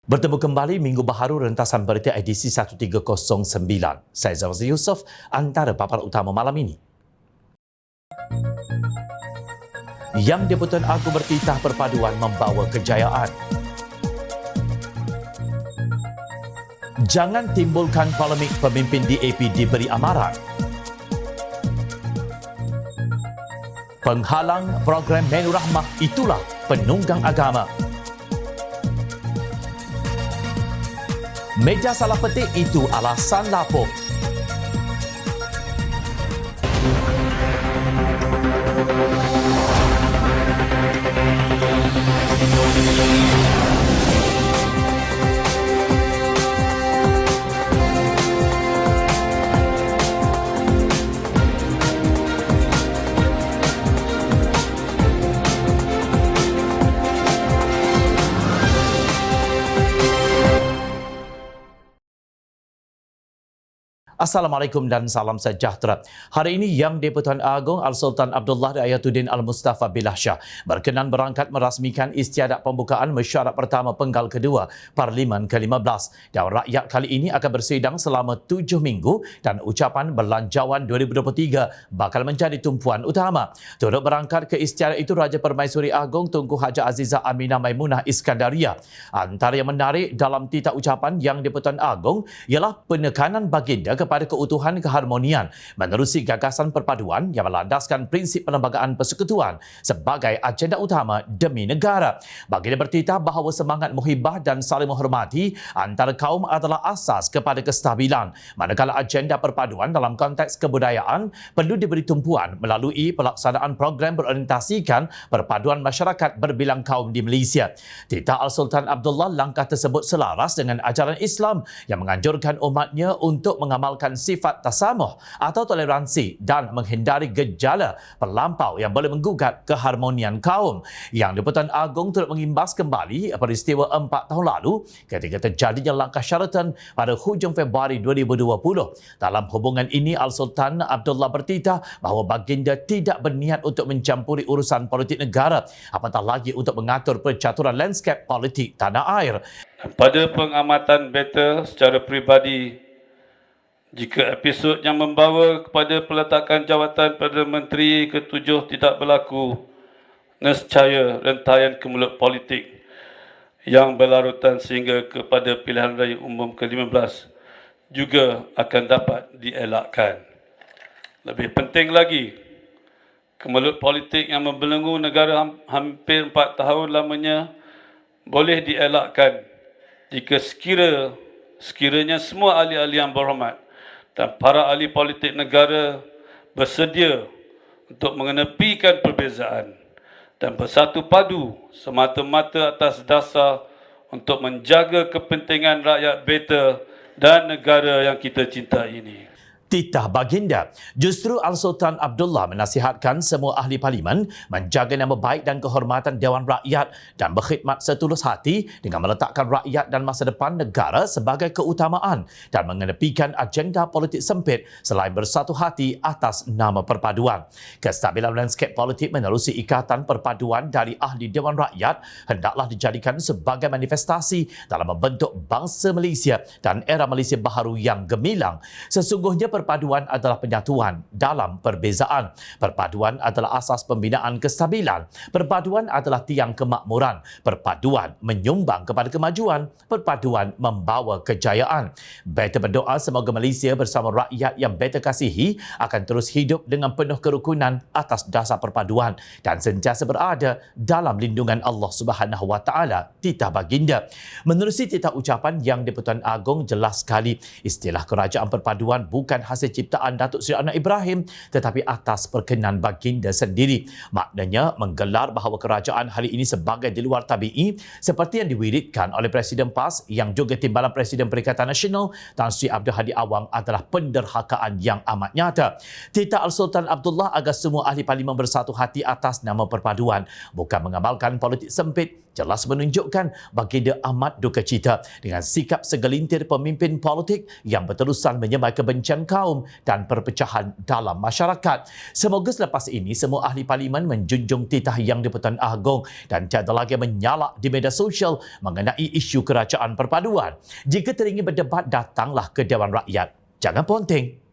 Bertemu kembali Minggu Baharu rentasan berita edisi 1309. Saya Zawzi Yusof, antara paparan utama malam ini. Yang di-Pertuan Agong bertitah perpaduan membawa kejayaan. Jangan timbulkan polemik pemimpin DAP diberi amaran. Penghalang program Menu Rahmah itulah penunggang agama. Meja salah petik itu alasan lapuk. Assalamualaikum dan salam sejahtera. Hari ini Yang di-Pertuan Agong Al-Sultan Abdullah Ayatuddin Al-Mustafa Billah Shah berkenan berangkat merasmikan istiadat pembukaan mesyuarat pertama penggal kedua Parlimen ke-15. Dewan Rakyat kali ini akan bersidang selama 7 minggu dan ucapan Berlanjawan 2023 bakal menjadi tumpuan utama. Turut berangkat ke istiadat itu Raja Permaisuri Agong Tunku Haja Azizah Aminah Maimunah Iskandaria. Antara yang menarik dalam titah ucapan Yang di-Pertuan Agong ialah penekanan baginda kepada keutuhan keharmonian menerusi gagasan perpaduan yang berlandaskan prinsip perlembagaan persekutuan sebagai agenda utama demi negara. Baginda bertitah bahawa semangat muhibah dan saling menghormati antara kaum adalah asas kepada kestabilan, manakala agenda perpaduan dalam konteks kebudayaan perlu diberi tumpuan melalui pelaksanaan program berorientasikan perpaduan masyarakat berbilang kaum di Malaysia. Titah Al-Sultan Abdullah langkah tersebut selaras dengan ajaran Islam yang menganjurkan umatnya untuk mengamalkan sifat tasamuh atau toleransi dan menghindari gejala perlampau yang boleh menggugat keharmonian kaum. Yang di-Pertuan Agong turut mengimbas kembali peristiwa 4 tahun lalu ketika terjadinya langkah syaratan pada hujung Februari 2020. Dalam hubungan ini, Al-Sultan Abdullah bertitah bahawa baginda tidak berniat untuk mencampuri urusan politik negara, apatah lagi untuk mengatur percaturan lanskap politik tanah air. Pada pengamatan beta secara peribadi, jika episod yang membawa kepada peletakan jawatan Perdana Menteri ke-7 tidak berlaku, nescaya rentaian kemelut politik yang berlarutan sehingga kepada pilihan raya umum ke-15 juga akan dapat dielakkan. Lebih penting lagi, kemelut politik yang membelenggu negara hampir 4 tahun lamanya boleh dielakkan jika sekiranya semua ahli-ahli yang berhormat dan para ahli politik negara bersedia untuk mengenepikan perbezaan dan bersatu padu semata-mata atas dasar untuk menjaga kepentingan rakyat beta dan negara yang kita cintai ini. Titah baginda. Justru Al-Sultan Abdullah menasihatkan semua ahli parlimen menjaga nama baik dan kehormatan Dewan Rakyat dan berkhidmat setulus hati dengan meletakkan rakyat dan masa depan negara sebagai keutamaan dan mengenepikan agenda politik sempit selain bersatu hati atas nama perpaduan. Kestabilan lanskap politik menerusi ikatan perpaduan dari ahli Dewan Rakyat hendaklah dijadikan sebagai manifestasi dalam membentuk bangsa Malaysia dan era Malaysia baharu yang gemilang. Sesungguhnya perpaduan adalah penyatuan dalam perbezaan. Perpaduan adalah asas pembinaan kestabilan. Perpaduan adalah tiang kemakmuran. Perpaduan menyumbang kepada kemajuan. Perpaduan membawa kejayaan. Beta berdoa semoga Malaysia bersama rakyat yang beta kasihi akan terus hidup dengan penuh kerukunan atas dasar perpaduan dan sentiasa berada dalam lindungan Allah Subhanahu Wa Taala. Titah baginda. Menerusi titah ucapan Yang di-Pertuan Agong, jelas sekali istilah kerajaan perpaduan bukan hasil ciptaan Datuk Seri Anwar Ibrahim tetapi atas perkenan baginda sendiri. Maknanya menggelar bahawa kerajaan hari ini sebagai di luar tabi'i seperti yang diwiritkan oleh Presiden PAS yang juga Timbalan Presiden Perikatan Nasional Tan Sri Abdul Hadi Awang adalah penderhakaan yang amat nyata. Titah Al-Sultan Abdullah agar semua ahli parlimen bersatu hati atas nama perpaduan, bukan mengamalkan politik sempit, jelas menunjukkan baginda amat duka cita dengan sikap segelintir pemimpin politik yang berterusan menyemai kebencian kaum dan perpecahan dalam masyarakat. Semoga selepas ini semua ahli parlimen menjunjung titah Yang di-Pertuan Agong dan tiada lagi menyalak di media sosial mengenai isu kerajaan perpaduan. Jika teringin berdebat, datanglah ke Dewan Rakyat. Jangan ponteng.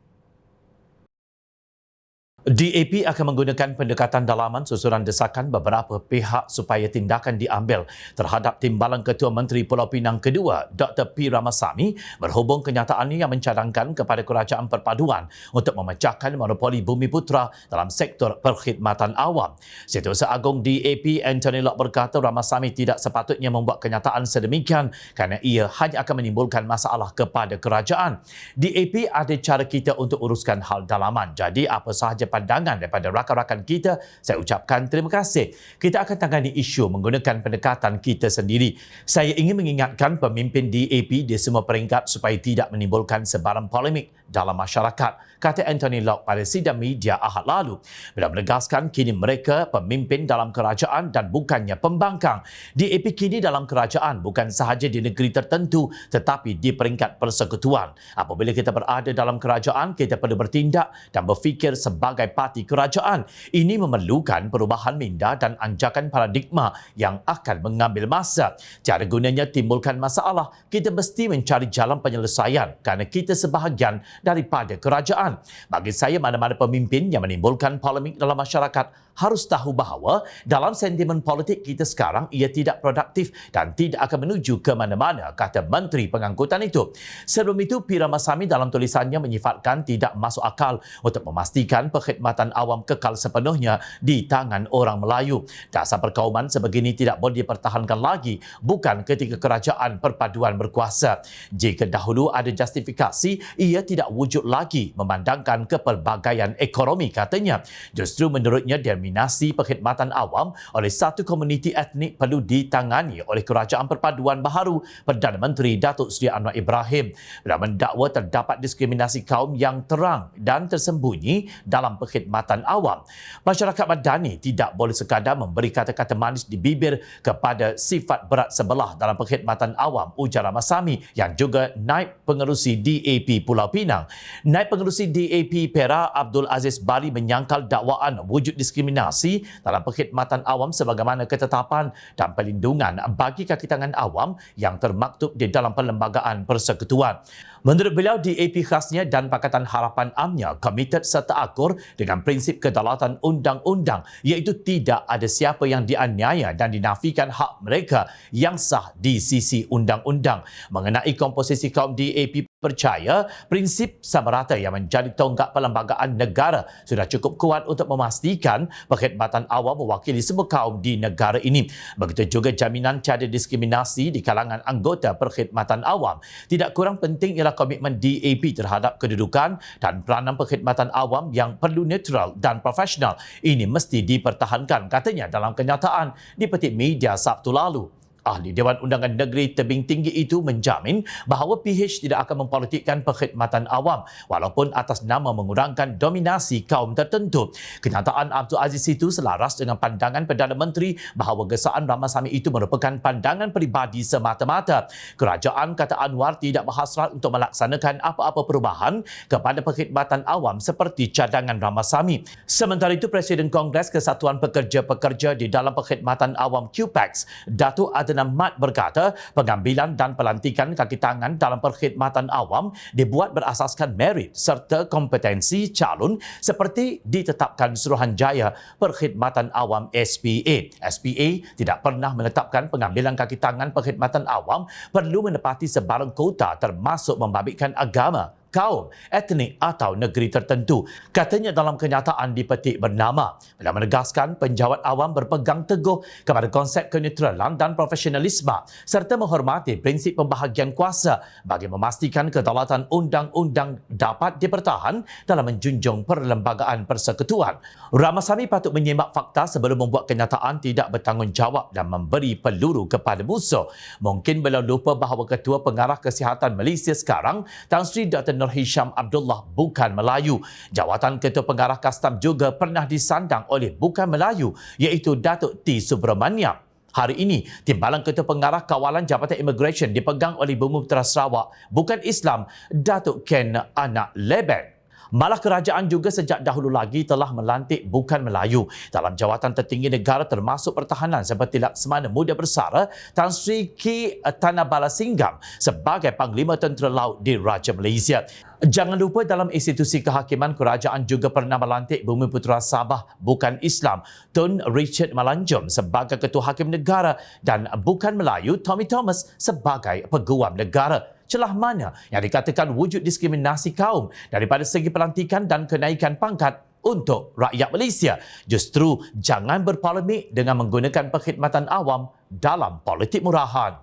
DAP akan menggunakan pendekatan dalaman susulan desakan beberapa pihak supaya tindakan diambil terhadap Timbalan Ketua Menteri Pulau Pinang kedua, Dr. P. Ramasamy, berhubung kenyataannya yang mencadangkan kepada Kerajaan Perpaduan untuk memecahkan monopoli Bumi Putra dalam sektor perkhidmatan awam. Setiausaha Agung DAP Anthony Locke berkata Ramasamy tidak sepatutnya membuat kenyataan sedemikian kerana ia hanya akan menimbulkan masalah kepada kerajaan. DAP ada cara kita untuk uruskan hal dalaman. Jadi apa sahaja pandangan daripada rakan-rakan kita, saya ucapkan terima kasih. Kita akan tangani isu menggunakan pendekatan kita sendiri. Saya ingin mengingatkan pemimpin DAP di semua peringkat supaya tidak menimbulkan sebarang polemik dalam masyarakat, kata Anthony Locke pada sidang media Ahad lalu. Bila menegaskan kini mereka pemimpin dalam kerajaan dan bukannya pembangkang. DAP kini dalam kerajaan bukan sahaja di negeri tertentu tetapi di peringkat persekutuan. Apabila kita berada dalam kerajaan, kita perlu bertindak dan berfikir sebagai parti kerajaan. Ini memerlukan perubahan minda dan anjakan paradigma yang akan mengambil masa. Tiada gunanya timbulkan masalah. Kita mesti mencari jalan penyelesaian kerana kita sebahagian daripada kerajaan. Bagi saya, mana-mana pemimpin yang menimbulkan polemik dalam masyarakat harus tahu bahawa dalam sentimen politik kita sekarang ia tidak produktif dan tidak akan menuju ke mana-mana, kata Menteri Pengangkutan itu. Sebelum itu, P. Ramasamy dalam tulisannya menyifatkan tidak masuk akal untuk memastikan perkhidmatan awam kekal sepenuhnya di tangan orang Melayu. Dasar perkauman sebegini tidak boleh dipertahankan lagi, bukan ketika kerajaan perpaduan berkuasa. Jika dahulu ada justifikasi, ia tidak wujud lagi memandangkan kepelbagaian ekonomi, katanya. Justru menurutnya dominasi perkhidmatan awam oleh satu komuniti etnik perlu ditangani oleh Kerajaan Perpaduan baharu Perdana Menteri Datuk Seri Anwar Ibrahim. Bila mendakwa terdapat diskriminasi kaum yang terang dan tersembunyi dalam perkhidmatan awam. Masyarakat madani tidak boleh sekadar memberi kata-kata manis di bibir kepada sifat berat sebelah dalam perkhidmatan awam, ujar Ramasamy yang juga Naib Pengerusi DAP Pulau Pinang. Naib Pengerusi DAP Perak Abdul Aziz Bali menyangkal dakwaan wujud diskriminasi dalam perkhidmatan awam sebagaimana ketetapan dan perlindungan bagi kaki tangan awam yang termaktub di dalam Perlembagaan Persekutuan. Menurut beliau, DAP khasnya dan Pakatan Harapan Amnya komited serta akur dengan prinsip kedaulatan undang-undang, iaitu tidak ada siapa yang dianiaya dan dinafikan hak mereka yang sah di sisi undang-undang. Mengenai komposisi kaum DAP percaya prinsip sama rata yang menjadi tonggak perlembagaan negara sudah cukup kuat untuk memastikan perkhidmatan awam mewakili semua kaum di negara ini. Begitu juga jaminan tiada diskriminasi di kalangan anggota perkhidmatan awam. Tidak kurang penting ialah komitmen DAP terhadap kedudukan dan peranan perkhidmatan awam yang perlu netral dan profesional. Ini mesti dipertahankan, katanya dalam kenyataan di petik media Sabtu lalu. Ahli Dewan Undangan Negeri tebing tinggi itu menjamin bahawa PH tidak akan mempolitikkan perkhidmatan awam walaupun atas nama mengurangkan dominasi kaum tertentu. Kenyataan Abdul Aziz itu selaras dengan pandangan Perdana Menteri bahawa gesaan Ramasamy itu merupakan pandangan peribadi semata-mata. Kerajaan, kata Anwar, tidak berhasrat untuk melaksanakan apa-apa perubahan kepada perkhidmatan awam seperti cadangan Ramasamy. Sementara itu, Presiden Kongres Kesatuan Pekerja-Pekerja di dalam Perkhidmatan Awam QPEX, Datuk Adnan Mat berkata, pengambilan dan pelantikan kaki tangan dalam perkhidmatan awam dibuat berasaskan merit serta kompetensi calon seperti ditetapkan Suruhanjaya Perkhidmatan Awam SPA. SPA tidak pernah menetapkan pengambilan kaki tangan perkhidmatan awam perlu menepati sebarang kota termasuk membabitkan agama, kaum, etnik atau negeri tertentu. Katanya dalam kenyataan dipetik bernama, bila menegaskan penjawat awam berpegang teguh kepada konsep kenetralan dan profesionalisme serta menghormati prinsip pembahagian kuasa bagi memastikan kedaulatan undang-undang dapat dipertahan dalam menjunjung perlembagaan persekutuan. Ramasamy patut menyimak fakta sebelum membuat kenyataan tidak bertanggungjawab dan memberi peluru kepada musuh. Mungkin beliau lupa bahawa Ketua Pengarah Kesihatan Malaysia sekarang, Tan Sri Dr. Nur Hisham Abdullah, bukan Melayu. Jawatan Ketua Pengarah Kastam juga pernah disandang oleh bukan Melayu, iaitu Datuk T. Subramaniam. Hari ini, Timbalan Ketua Pengarah Kawalan Jabatan Immigration dipegang oleh Bumiputera Sarawak, bukan Islam, Datuk Ken Anak Leben. Malah kerajaan juga sejak dahulu lagi telah melantik bukan Melayu dalam jawatan tertinggi negara termasuk pertahanan seperti Laksamana Muda Bersara Tan Sri Ki Tanabala Singgam sebagai Panglima Tentera Laut di Raja Malaysia. Jangan lupa dalam institusi kehakiman, kerajaan juga pernah melantik Bumiputera Sabah bukan Islam Tun Richard Malanjum sebagai Ketua Hakim Negara dan bukan Melayu Tommy Thomas sebagai Peguam Negara. Celah mana yang dikatakan wujud diskriminasi kaum daripada segi pelantikan dan kenaikan pangkat untuk rakyat Malaysia? Justru jangan berpolemik dengan menggunakan perkhidmatan awam dalam politik murahan.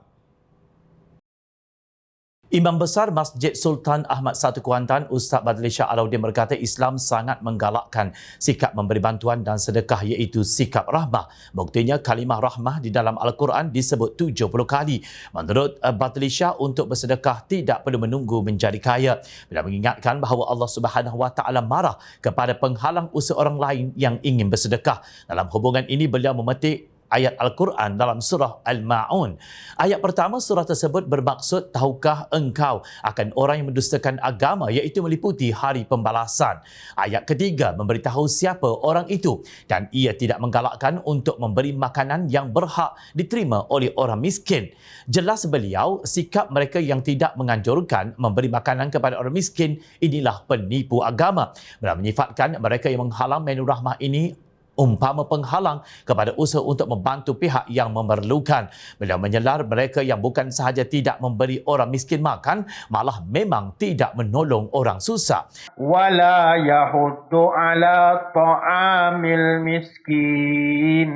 Imam Besar Masjid Sultan Ahmad I Kuantan, Ustaz Badli Shah Alauddin berkata Islam sangat menggalakkan sikap memberi bantuan dan sedekah iaitu sikap rahmah. Buktinya kalimah rahmah di dalam Al-Quran disebut 70 kali. Menurut Badli Shah, untuk bersedekah tidak perlu menunggu menjadi kaya. Bila mengingatkan bahawa Allah Subhanahu Wa Taala marah kepada penghalang usaha orang lain yang ingin bersedekah. Dalam hubungan ini beliau memetik ayat Al-Quran dalam surah Al-Ma'un. Ayat pertama surah tersebut bermaksud, tahukah engkau akan orang yang mendustakan agama iaitu meliputi hari pembalasan. Ayat ketiga memberitahu siapa orang itu dan ia tidak menggalakkan untuk memberi makanan yang berhak diterima oleh orang miskin. Jelas beliau, sikap mereka yang tidak menganjurkan memberi makanan kepada orang miskin inilah penipu agama. Beliau menyifatkan mereka yang menghalang menu rahmah ini umpama penghalang kepada usaha untuk membantu pihak yang memerlukan. Beliau menyelar mereka yang bukan sahaja tidak memberi orang miskin makan, malah memang tidak menolong orang susah. Wala yahuddu ala ta'amil miskin.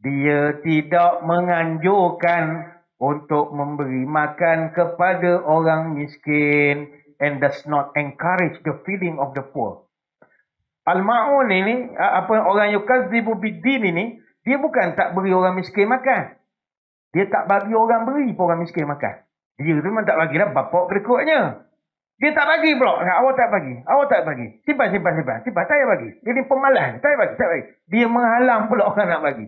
Dia tidak menganjurkan untuk memberi makan kepada orang miskin and does not encourage the feeding of the poor. Al-Ma'un ini, orang yukadzibu biddin ini, dia bukan tak beri orang miskin makan. Dia tak bagi orang beri pun orang miskin makan. Dia tu memang tak bagi dah bapak berikutnya. Dia tak bagi pula. Awak tak bagi. Awak tak bagi. Simpan. Tak payah bagi. Dia ni pemalas. Tak bagi. Dia menghalang pula orang nak bagi.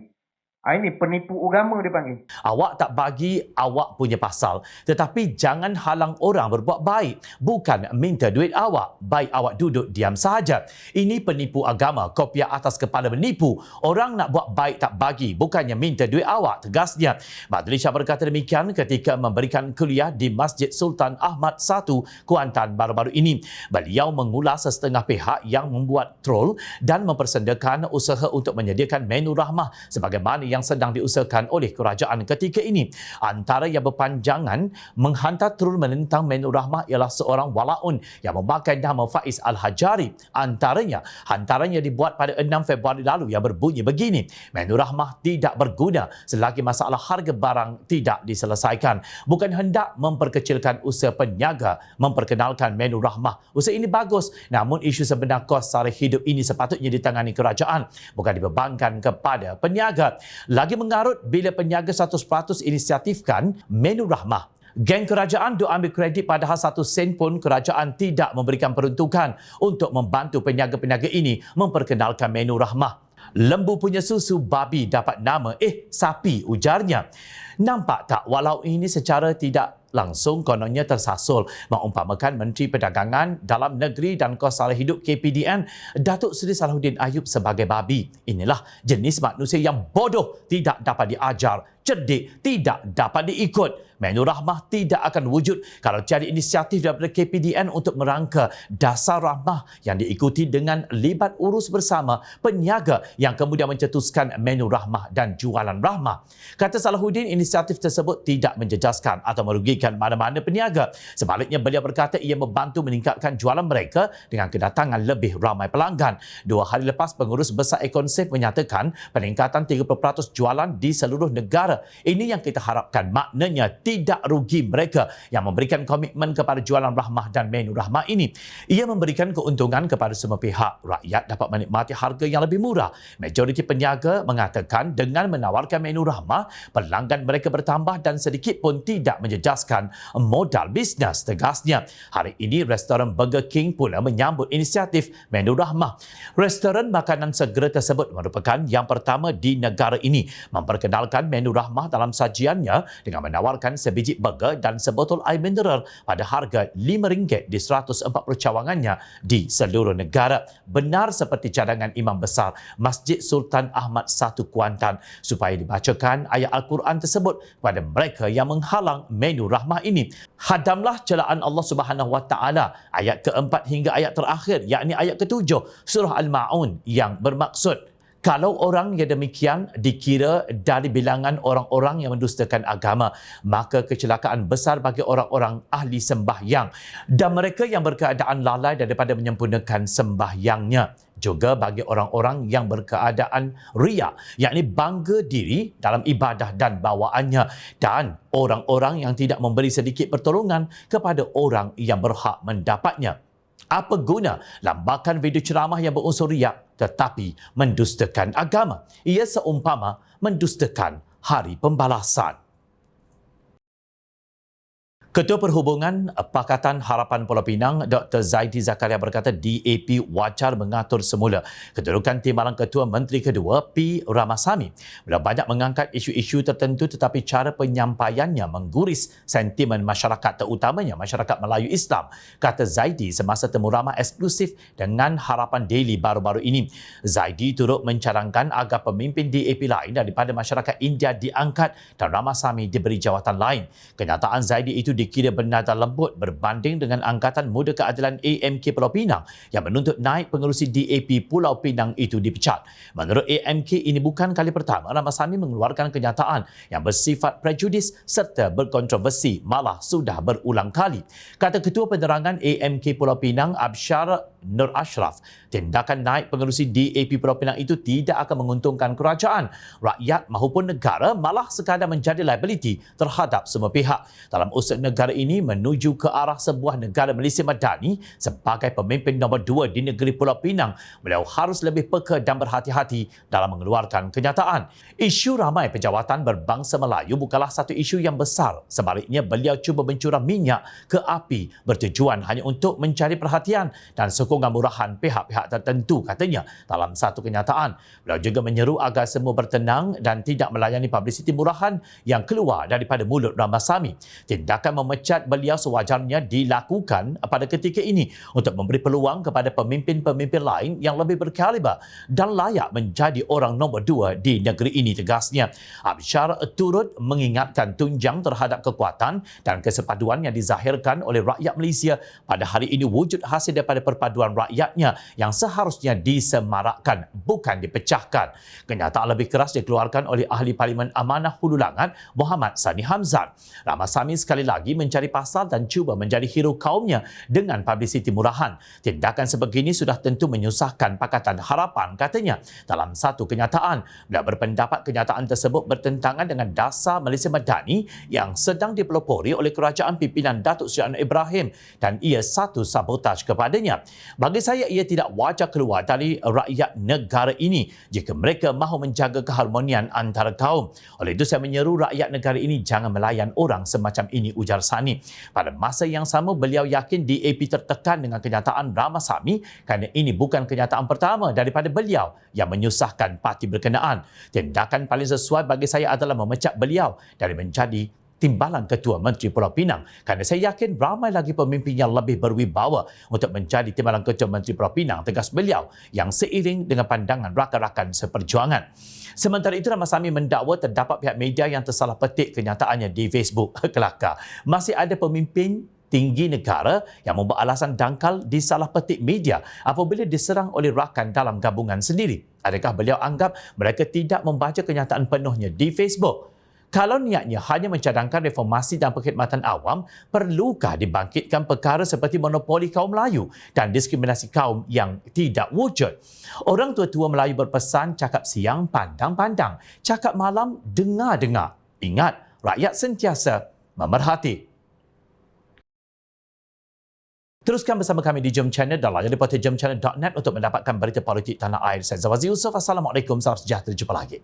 Ini penipu agama dia panggil. Awak tak bagi, awak punya pasal. Tetapi jangan halang orang berbuat baik. Bukan minta duit awak. Baik awak duduk diam sahaja. Ini penipu agama. Kopiah atas kepala menipu. Orang nak buat baik tak bagi. Bukannya minta duit awak. Tegasnya. Badli Shah berkata demikian ketika memberikan kuliah di Masjid Sultan Ahmad I Kuantan baru-baru ini. Beliau mengulas setengah pihak yang membuat troll dan mempersendakan usaha untuk menyediakan menu rahmah sebagaimana yang sedang diusahakan oleh kerajaan ketika ini. Antara yang berpanjangan menghantar troll menentang menu rahmah ialah seorang walaun yang memakai nama Faiz Al-Hajari. Hantarannya dibuat pada 6 Februari lalu yang berbunyi begini: menu rahmah tidak berguna selagi masalah harga barang tidak diselesaikan. Bukan hendak memperkecilkan usaha peniaga memperkenalkan menu rahmah. Usaha ini bagus, namun isu sebenar kos sara hidup ini sepatutnya ditangani kerajaan, bukan dibebankan kepada peniaga. Lagi mengarut bila peniaga 100% inisiatifkan menu rahmah. Geng kerajaan duk ambil kredit padahal 1 sen pun kerajaan tidak memberikan peruntukan untuk membantu peniaga-peniaga ini memperkenalkan menu rahmah. Lembu punya susu, babi dapat nama, sapi, ujarnya. Nampak tak walau ini secara tidak langsung kononnya tersasul mengumpamakan Menteri Perdagangan Dalam Negeri dan Kos Sara Hidup KPDN Datuk Seri Salahuddin Ayub sebagai babi. Inilah jenis manusia yang bodoh tidak dapat diajar, cerdik tidak dapat diikut. Menu rahmah tidak akan wujud kalau tiada inisiatif daripada KPDN untuk merangka dasar rahmah yang diikuti dengan libat urus bersama peniaga yang kemudian mencetuskan menu rahmah dan jualan rahmah. Kata Salahuddin, inisiatif tersebut tidak menjejaskan atau merugikan mana-mana peniaga. Sebaliknya, beliau berkata ia membantu meningkatkan jualan mereka dengan kedatangan lebih ramai pelanggan. 2 hari lepas, Pengurus Besar Econsave menyatakan peningkatan 30% jualan di seluruh negara negara. Ini yang kita harapkan, maknanya tidak rugi mereka yang memberikan komitmen kepada jualan rahmah dan menu rahmah ini. Ia memberikan keuntungan kepada semua pihak. Rakyat dapat menikmati harga yang lebih murah. Majoriti peniaga mengatakan dengan menawarkan menu rahmah, pelanggan mereka bertambah dan sedikit pun tidak menjejaskan modal bisnes, tegasnya. Hari ini, restoran Burger King pula menyambut inisiatif menu rahmah. Restoran makanan segera tersebut merupakan yang pertama di negara ini memperkenalkan menu rahmah dalam sajiannya dengan menawarkan sebiji burger dan sebotol air mineral pada harga RM5 di 140 cawangannya di seluruh negara. Benar seperti cadangan Imam Besar Masjid Sultan Ahmad I Kuantan supaya dibacakan ayat Al-Quran tersebut kepada mereka yang menghalang menu rahmah ini. Hadamlah celaan Allah Subhanahu Wa Taala, ayat keempat hingga ayat terakhir, yakni ayat ketujuh surah Al-Ma'un, yang bermaksud kalau orang yang demikian dikira dari bilangan orang-orang yang mendustakan agama, maka kecelakaan besar bagi orang-orang ahli sembahyang dan mereka yang berkeadaan lalai daripada menyempurnakan sembahyangnya. Juga bagi orang-orang yang berkeadaan riya, yakni bangga diri dalam ibadah dan bawaannya, dan orang-orang yang tidak memberi sedikit pertolongan kepada orang yang berhak mendapatnya. Apa guna lambakan video ceramah yang berunsur riak tetapi mendustakan agama? Ia seumpama mendustakan hari pembalasan. Ketua Perhubungan Pakatan Harapan Pulau Pinang, Dr. Zaidi Zakaria berkata DAP wajar mengatur semula kedudukan timbalan Ketua Menteri Kedua P. Ramasamy. Beliau banyak mengangkat isu-isu tertentu tetapi cara penyampaiannya mengguris sentimen masyarakat, terutamanya masyarakat Melayu Islam, kata Zaidi semasa temu ramah eksklusif dengan Harapan Daily baru-baru ini. Zaidi turut mencadangkan agar pemimpin DAP lain daripada masyarakat India diangkat dan Ramasamy diberi jawatan lain. Kenyataan Zaidi itu dikira bernada lembut berbanding dengan Angkatan Muda Keadilan AMK Pulau Pinang yang menuntut naik pengerusi DAP Pulau Pinang itu dipecat. Menurut AMK, ini bukan kali pertama Ramasamy mengeluarkan kenyataan yang bersifat prejudis serta berkontroversi, malah sudah berulang kali. Kata Ketua Penerangan AMK Pulau Pinang, Absyar Nur Ashraf, tindakan naik pengerusi DAP Pulau Pinang itu tidak akan menguntungkan kerajaan, rakyat maupun negara, malah sekadar menjadi liability terhadap semua pihak. Dalam usaha negara ini menuju ke arah sebuah negara Malaysia Madani, sebagai pemimpin nombor 2 di negeri Pulau Pinang, beliau harus lebih peka dan berhati-hati dalam mengeluarkan kenyataan. Isu ramai penjawatan berbangsa Melayu bukanlah satu isu yang besar. Sebaliknya, beliau cuba mencurah minyak ke api bertujuan hanya untuk mencari perhatian dan sokongan murahan pihak-pihak tertentu, katanya dalam satu kenyataan. Beliau juga menyeru agar semua bertenang dan tidak melayani publiciti murahan yang keluar daripada mulut Ramasamy. Tindakan memecat beliau sewajarnya dilakukan pada ketika ini untuk memberi peluang kepada pemimpin-pemimpin lain yang lebih berkaliber dan layak menjadi orang nombor 2 di negeri ini, tegasnya. Absyar turut mengingatkan tunjang terhadap kekuatan dan kesepaduan yang dizahirkan oleh rakyat Malaysia pada hari ini wujud hasil daripada perpaduan rakyatnya yang seharusnya disemarakkan, bukan dipecahkan. Kenyataan lebih keras dikeluarkan oleh Ahli Parlimen Amanah Hulu Langat Muhammad Sani Hamzan. Ramasamy sekali lagi mencari pasal dan cuba menjadi hero kaumnya dengan publiciti murahan. Tindakan sebegini sudah tentu menyusahkan Pakatan Harapan, katanya. Dalam satu kenyataan, beliau berpendapat kenyataan tersebut bertentangan dengan dasar Malaysia Madani yang sedang dipelopori oleh kerajaan pimpinan Datuk Seri Anwar Ibrahim dan ia satu sabotaj kepadanya. Bagi saya, ia tidak wajar keluar dari rakyat negara ini jika mereka mahu menjaga keharmonian antara kaum. Oleh itu, saya menyeru rakyat negara ini jangan melayan orang semacam ini, ujar Sani. Pada masa yang sama, beliau yakin DAP tertekan dengan kenyataan Ramasamy kerana ini bukan kenyataan pertama daripada beliau yang menyusahkan parti berkenaan. Tindakan paling sesuai bagi saya adalah memecat beliau dari menjadi timbalan Ketua Menteri Pulau Pinang kerana saya yakin ramai lagi pemimpin yang lebih berwibawa untuk menjadi timbalan Ketua Menteri Pulau Pinang, tegas beliau yang seiring dengan pandangan rakan-rakan seperjuangan. Sementara itu, Ramasamy mendakwa terdapat pihak media yang tersalah petik kenyataannya di Facebook. Kelakar, masih ada pemimpin tinggi negara yang membuat alasan dangkal disalah petik media apabila diserang oleh rakan dalam gabungan sendiri. Adakah beliau anggap mereka tidak membaca kenyataan penuhnya di Facebook? Kalau niatnya hanya mencadangkan reformasi dan perkhidmatan awam, perlukah dibangkitkan perkara seperti monopoli kaum Melayu dan diskriminasi kaum yang tidak wujud? Orang tua-tua Melayu berpesan, cakap siang pandang-pandang, cakap malam dengar-dengar. Ingat, rakyat sentiasa memerhati. Teruskan bersama kami di Jom Channel dan layar jemchannel.net untuk mendapatkan berita politik tanah air. Saya Zawazi Yusof. Assalamualaikum. Salam sejahtera. Jumpa lagi.